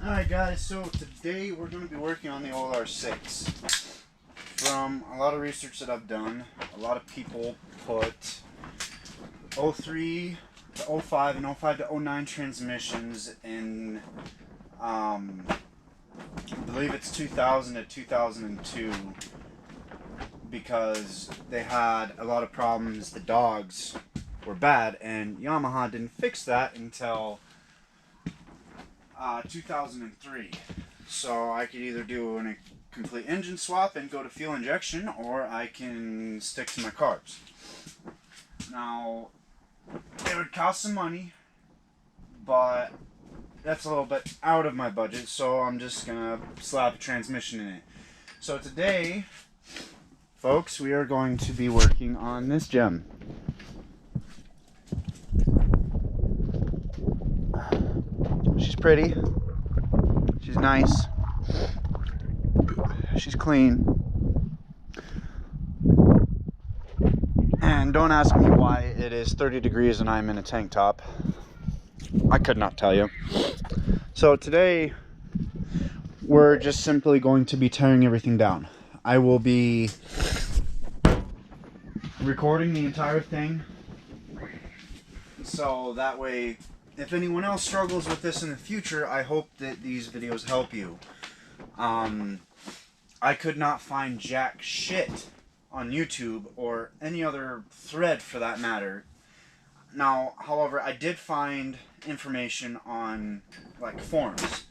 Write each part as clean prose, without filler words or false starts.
Alright guys, so today we're going to be working on the old R6. From a lot of research that I've done, a lot of people put 03 to 05 and 05 to 09 transmissions in, I believe it's 2000 to 2002, because they had a lot of problems. The dogs were bad, and Yamaha didn't fix that until 2003. So I could either do a complete engine swap and go to fuel injection, or I can stick to my carbs. Now, it would cost some money, but that's a little bit out of my budget, so I'm just gonna slap a transmission in it. So today, folks, we are going to be working on this gem. She's pretty, she's nice, she's clean, and don't ask me why it is 30 degrees and I'm in a tank top. I could not tell you. So today we're just simply going to be tearing everything down. I will be recording the entire thing, so that way if anyone else struggles with this in the future, I hope that these videos help you. I could not find jack shit on YouTube or any other thread for that matter. Now, however, I did find information on like forums.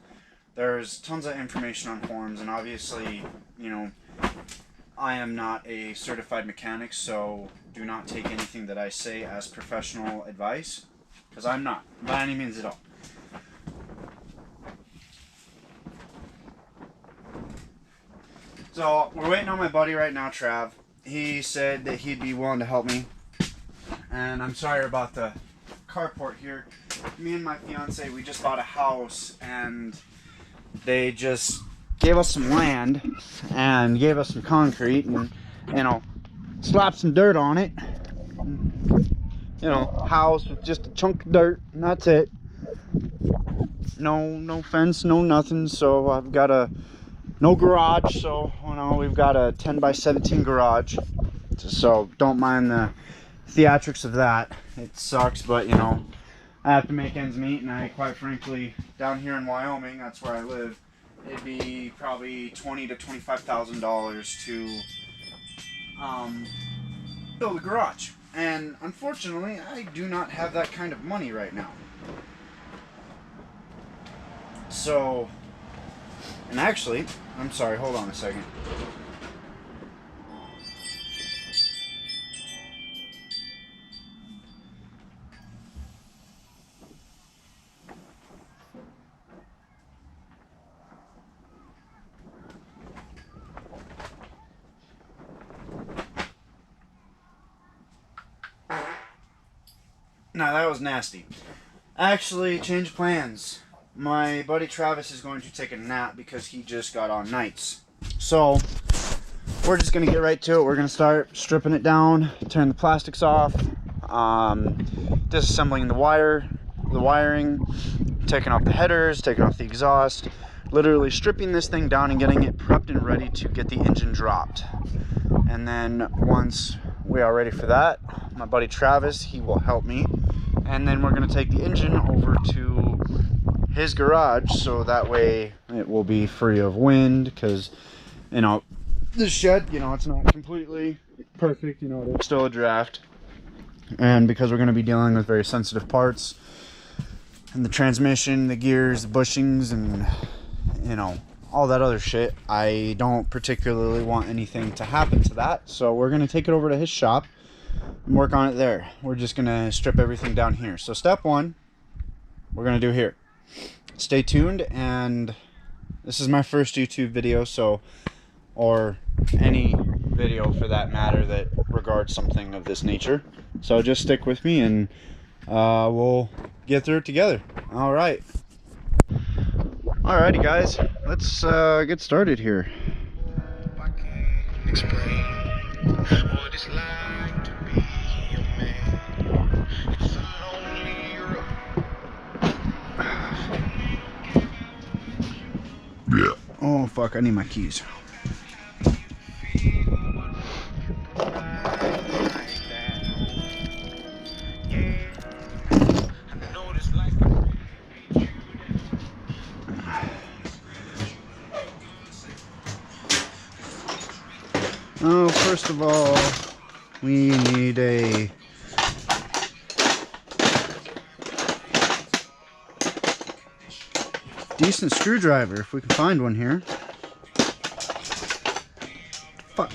There's tons of information on forums, and obviously, you know, I am not a certified mechanic, so do not take anything that I say as professional advice. Because I'm not, by any means at all. So, we're waiting on my buddy right now, Trav. He said that he'd be willing to help me. And I'm sorry about the carport here. Me and my fiance, we just bought a house, and they just gave us some land and gave us some concrete and, you know, slapped some dirt on it. You know, house with just a chunk of dirt, and that's it. No fence, no nothing. So I've got no garage. So, you know, we've got a 10 by 17 garage. So don't mind the theatrics of that. It sucks, but you know, I have to make ends meet, and I, quite frankly, down here in Wyoming, that's where I live, it'd be probably $20,000 to $25,000 to build a garage. And unfortunately, I do not have that kind of money right now. So, and actually, I'm sorry, hold on a second. Now that was nasty. Actually, change of plans. My buddy Travis is going to take a nap because he just got on nights. So, we're just going to get right to it. We're going to start stripping it down, tearing the plastics off, disassembling the wiring, taking off the headers, taking off the exhaust, literally stripping this thing down and getting it prepped and ready to get the engine dropped. And then once we are ready for that, my buddy Travis, he will help me, and then we're going to take the engine over to his garage, so that way it will be free of wind, because, you know, this shed, you know, it's not completely perfect, you know, there's still a draft, and because we're going to be dealing with very sensitive parts, and the transmission, the gears, the bushings, and, you know, all that other shit, I don't particularly want anything to happen to that, so we're going to take it over to his shop and work on it there. We're just going to strip everything down here. So step one, we're going to do here. Stay tuned, and this is my first YouTube video, so, or any video for that matter that regards something of this nature. So just stick with me, and we'll get through it together. Alright. Alrighty guys, let's get started here. I can't explain what it's like to be a man. It's a lonely road. fuck, I need my keys. Oh, first of all, we need a decent screwdriver, if we can find one here. Fuck.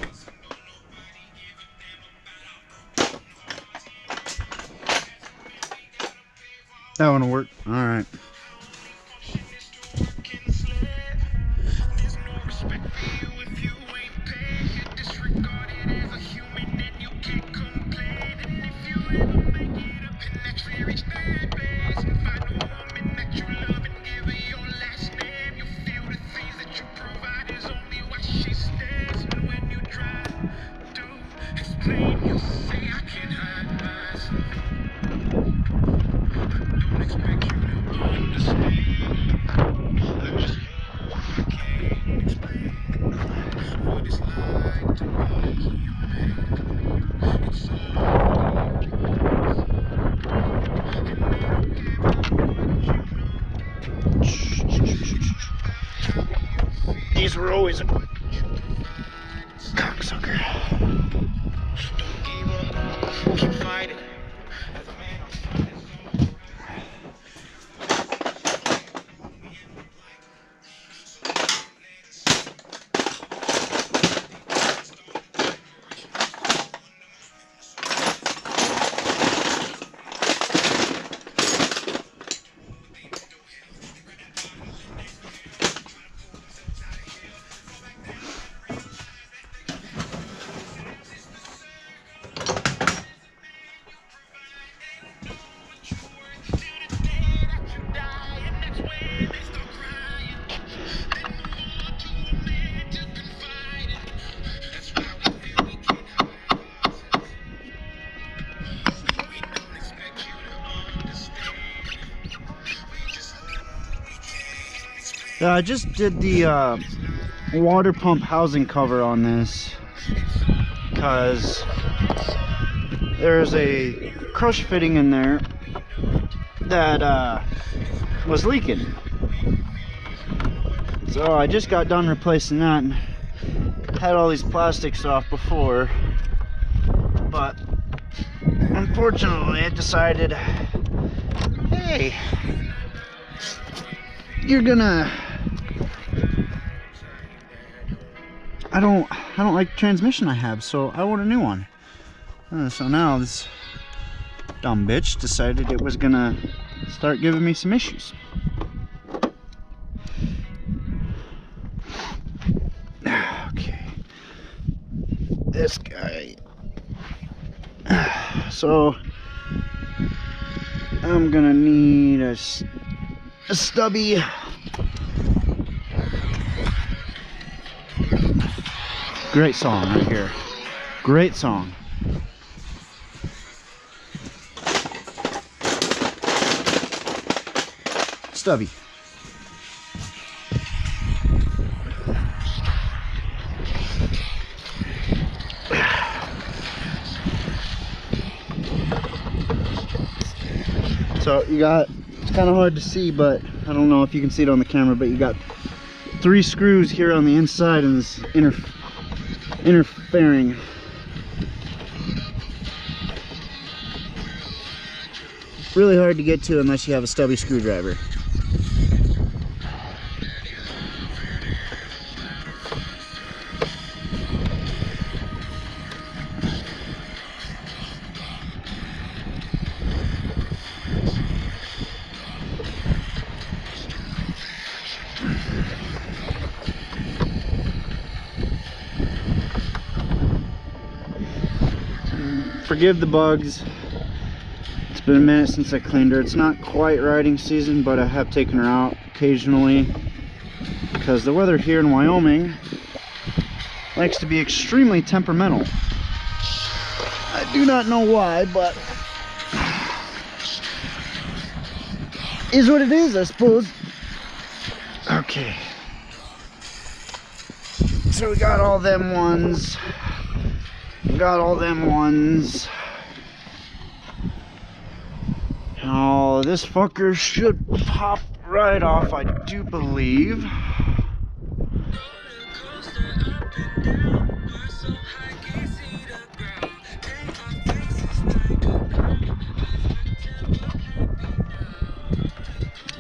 That one will work. Alright. These were always a cocksucker. Keep fighting. I just did the water pump housing cover on this because there's a crush fitting in there that was leaking. So I just got done replacing that and had all these plastics off before, but unfortunately it decided, hey, you're gonna, I don't like the transmission I have, so I want a new one. So now this dumb bitch decided it was gonna start giving me some issues. Okay, this guy. So I'm gonna need a stubby great song right here. Great song. Stubby. So you got, it's kind of hard to see, but I don't know if you can see it on the camera, but you got 3 screws here on the inside and this interfering. Really hard to get to unless you have a stubby screwdriver. Forgive the bugs. It's been a minute since I cleaned her. It's not quite riding season, but I have taken her out occasionally because the weather here in Wyoming likes to be extremely temperamental. I do not know why, but is what it is, I suppose. Okay. So we got all them ones. Got all them ones. Oh, this fucker should pop right off, I do believe.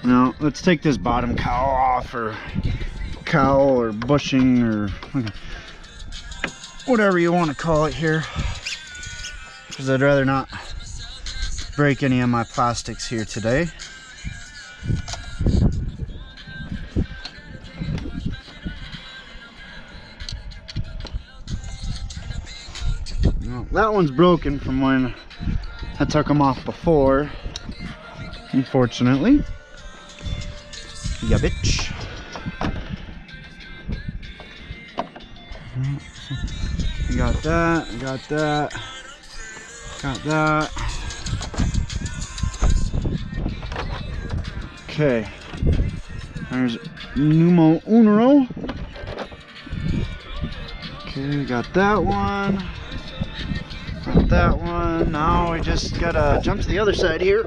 Now, let's take this bottom cowl off, or cowl, or bushing, or whatever you want to call it here, because I'd rather not break any of my plastics here today. Well, that one's broken from when I took them off before, unfortunately. Yeah, bitch. Got that, got that, got that. Okay, there's numero uno. Okay, got that one. Got that one. Now we just gotta jump to the other side here.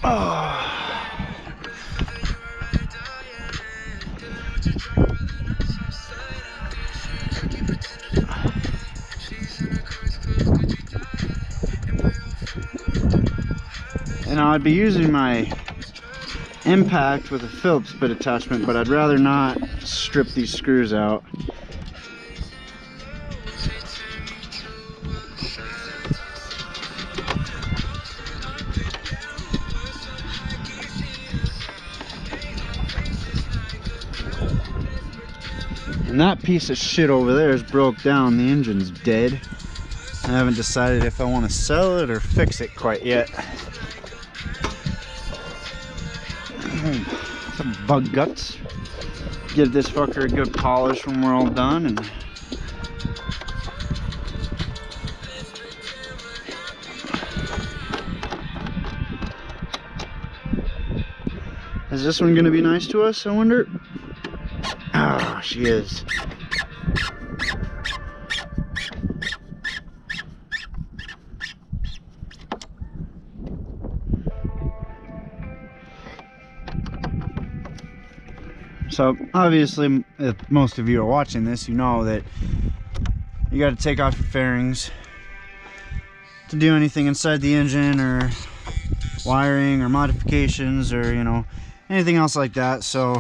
Oh. And I'd be using my impact with a Phillips bit attachment, but I'd rather not strip these screws out. And that piece of shit over there is broke down. The engine's dead. I haven't decided if I want to sell it or fix it quite yet. Some bug guts. Give this fucker a good polish when we're all done. And is this one gonna be nice to us, I wonder? Ah, she is. So obviously, if most of you are watching this, you know that you got to take off your fairings to do anything inside the engine, or wiring, or modifications, or you know, anything else like that. So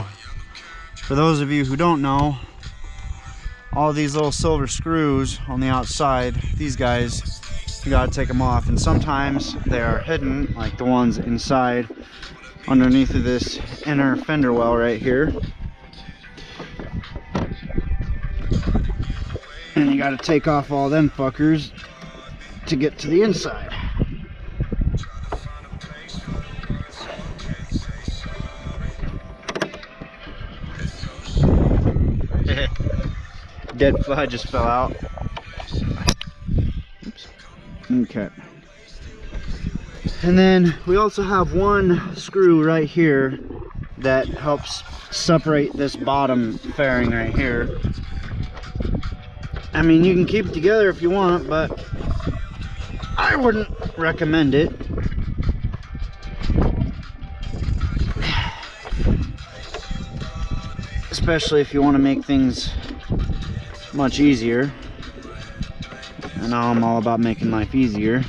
for those of you who don't know, all these little silver screws on the outside, these guys, you got to take them off, and sometimes they are hidden, like the ones inside underneath of this inner fender well right here. And you got to take off all them fuckers to get to the inside. Dead fly just fell out. Oops. Okay. And then we also have one screw right here that helps separate this bottom fairing right here. I mean, you can keep it together if you want, but I wouldn't recommend it. Especially if you want to make things much easier. And now I'm all about making life easier.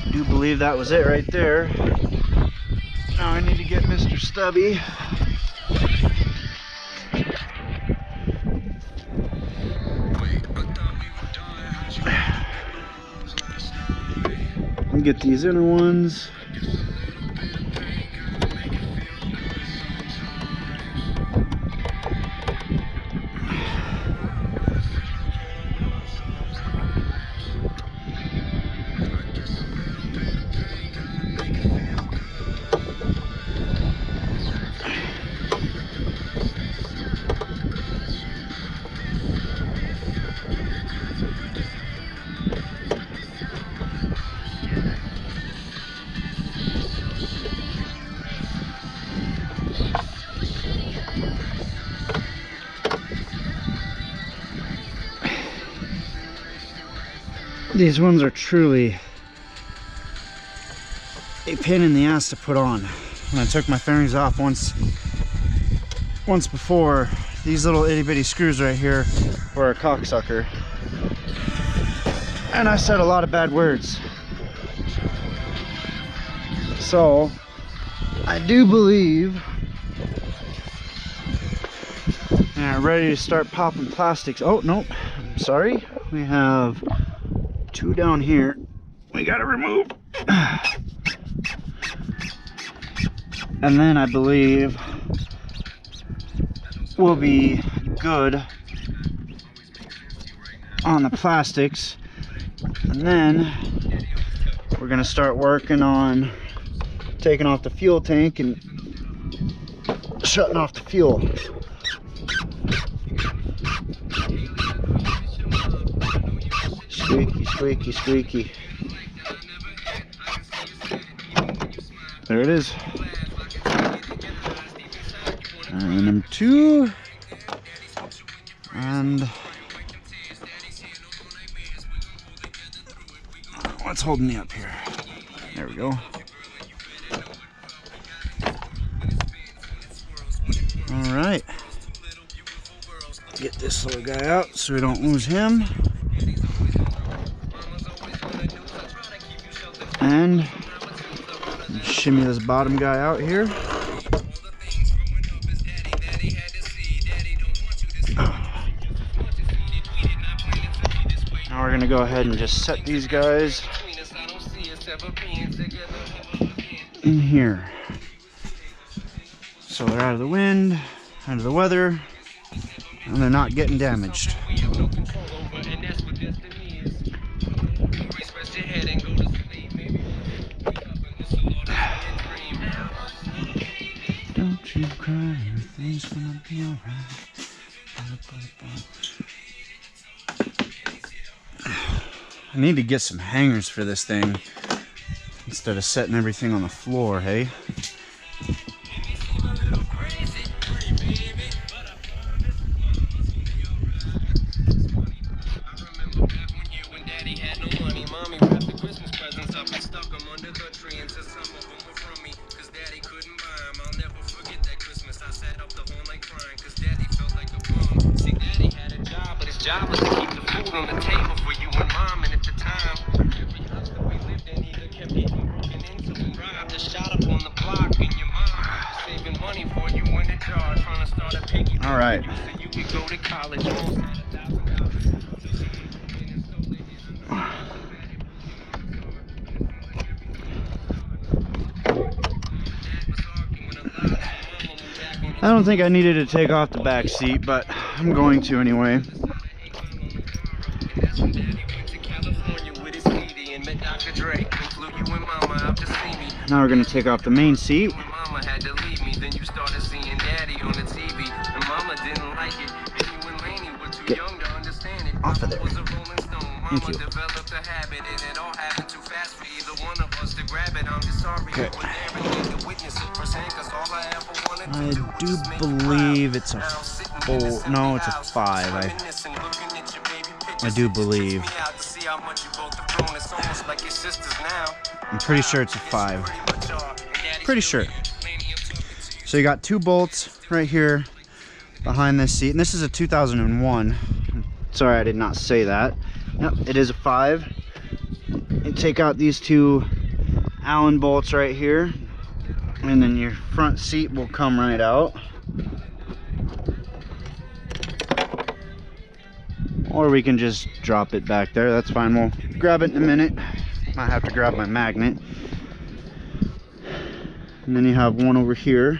I believe that was it right there. Now I need to get Mr. Stubby. And get these inner ones. These ones are truly a pain in the ass to put on. When I took my fairings off once before, these little itty bitty screws right here were a cocksucker. And I said a lot of bad words. So, I do believe I'm ready to start popping plastics. Oh, nope, I'm sorry. We have 2 down here we gotta remove. And then I believe we'll be good on the plastics. And then we're gonna start working on taking off the fuel tank and shutting off the fuel. Squeaky, squeaky, squeaky. There it is. And number 2. And what's holding me up here? There we go. All right. Get this little guy out so we don't lose him. And shimmy this bottom guy out here. Now we're gonna go ahead and just set these guys in here. So they're out of the wind, out of the weather, and they're not getting damaged. Don't you cry, everything's gonna be alright. I need to get some hangers for this thing instead of setting everything on the floor, hey? Job was to keep the food on the table for you and mom, and at the time, every house that we lived in either kept getting broken into and robbed or shot up on the block, and your mom saving money for you in the jar, trying to start a piggy All right. so you could go to college. I don't think I needed to take off the back seat, but I'm going to anyway. Now we're going to take off the main seat. Get off of there. Thank you. Okay. I do believe it's a 4. No, it's a 5. I do believe. I'm pretty sure it's a 5. Pretty sure. So you got 2 bolts right here behind this seat, and this is a 2001. Sorry, I did not say that. Yep, it is a 5. You take out these 2 Allen bolts right here, and then your front seat will come right out. Or we can just drop it back there. That's fine. We'll grab it in a minute. Might have to grab my magnet. And then you have one over here.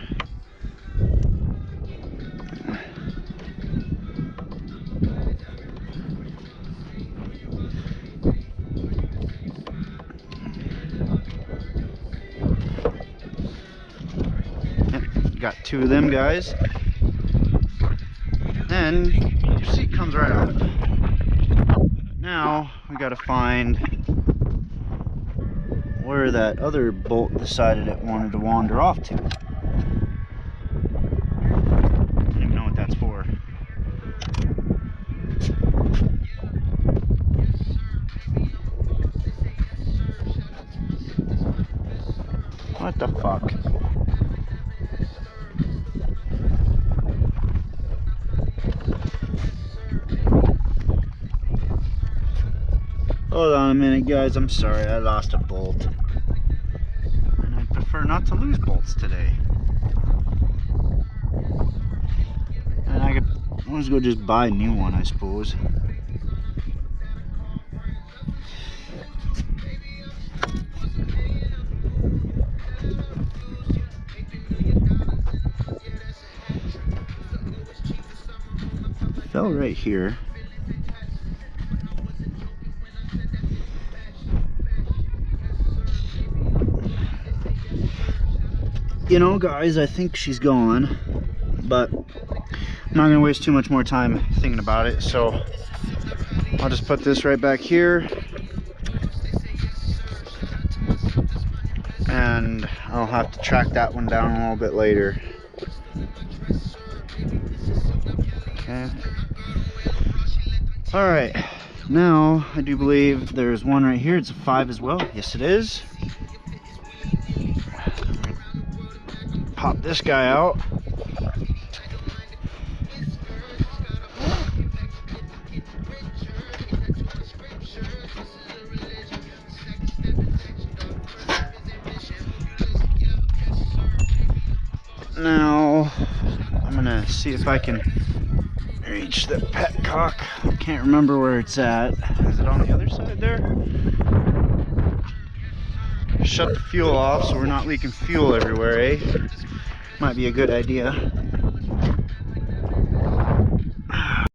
Got 2 of them guys. Then your seat comes right off. Now we got to find where that other bolt decided it wanted to wander off to. I don't even know what that's for. petcock. Hold on a minute, guys. I'm sorry, I lost a bolt. And I'd prefer not to lose bolts today. And I could always go just buy a new one, I suppose. Fell right here. You know, guys, I think she's gone, but I'm not gonna waste too much more time thinking about it, so I'll just put this right back here, and I'll have to track that one down a little bit later. Okay. All right, now I do believe there's one right here. It's a 5 as well. Yes, it is. Pop this guy out. Now I'm gonna see if I can reach the petcock. I can't remember where it's at. Is it on the other side there? Shut the fuel off so we're not leaking fuel everywhere, eh? Might be a good idea.